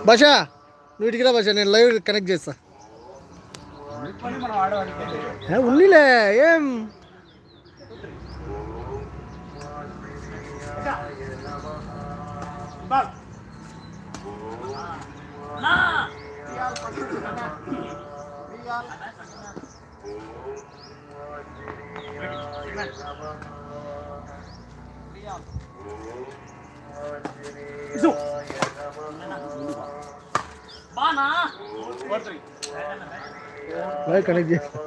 భాషా నువ్వు ఇటుకిరా భాష, నేను లైవ్ కనెక్ట్ చేస్తా. ఉన్నిలే ఏం లైవ్ కనెక్ట్ చేస్తా.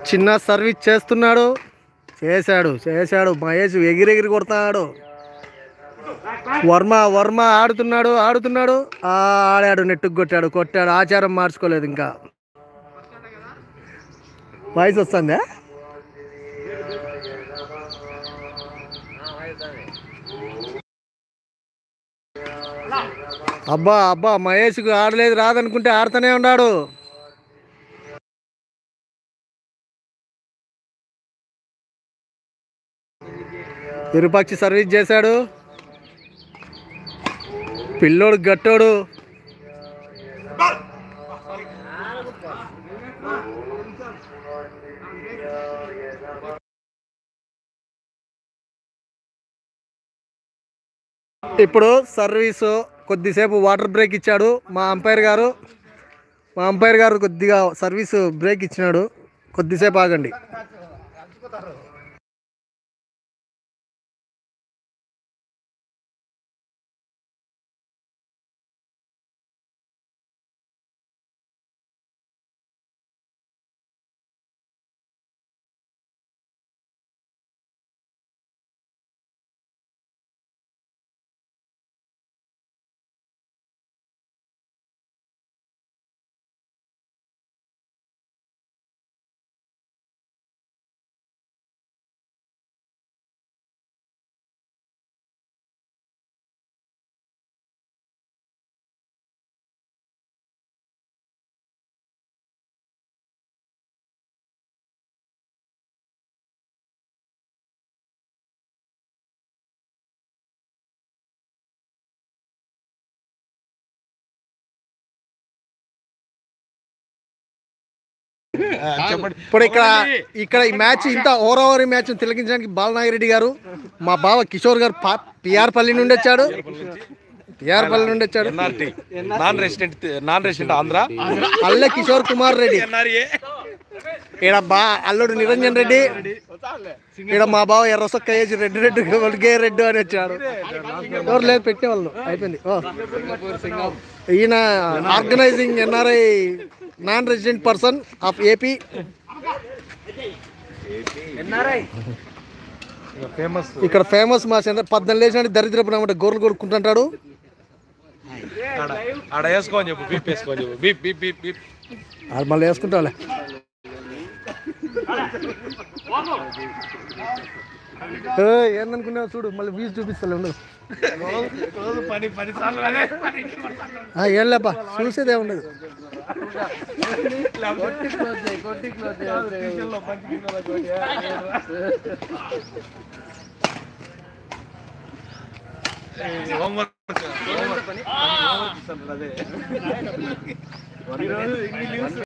చిన్న సర్వీస్ చేస్తున్నాడు, చేశాడు మహేష్ ఎగిరెగిరి కొడతాడు. వర్మ ఆడుతున్నాడు, ఆడాడు, నెట్టుకు కొట్టాడు. ఆచారం మార్చుకోలేదు ఇంకా. వాయిస్ వస్తుందా? అబ్బా మహేష్కు ఆడలేదు రాదనుకుంటే ఆడుతూనే ఉన్నాడు. విరూపాక్షి సర్వీస్ చేశాడు. పిల్లోడు గట్టోడు. ఇప్పుడు సర్వీసు కొద్దిసేపు వాటర్ బ్రేక్ ఇచ్చాడు మా అంపైర్ గారు కొద్దిగా సర్వీసు బ్రేక్ ఇచ్చినాడు. కొద్దిసేపు ఆగండి. ఇప్పుడు ఇక్కడ ఈ మ్యాచ్ ఇంత ఓవర్ మ్యాచ్ తిలకించడానికి బాలనాగిరెడ్డి గారు, మా బావ కిషోర్ గారు పిఆర్ పల్లి నుండి వచ్చాడు. Non resident Andhra. అల్లె కిషోర్ కుమార్ రెడ్డి, ఇక్కడ అల్లుడు నిరంజన్ రెడ్డి, ఇక్కడ మా బావ ఎర్రసొక్క వేసి రెడ్డి అని వచ్చాడు. ఎవరు లేదు పెట్టేవాళ్ళు, అయిపోయింది. ఈయన organising NRI non resident person of AP. ఇక్కడ ఫేమస్ మా చంద్ర 14 లేచిన దరిద్రపు నమ్మ గొర్రెలు కొడుకుంటుంటాడు. మళ్ళీ వేసుకుంటాలే. ఏందనుకున్నావు చూడు, మళ్ళీ వీజ్ చూపిస్తలే ఉండదు. ఏం లేపా, చూసేదే ఉండదు.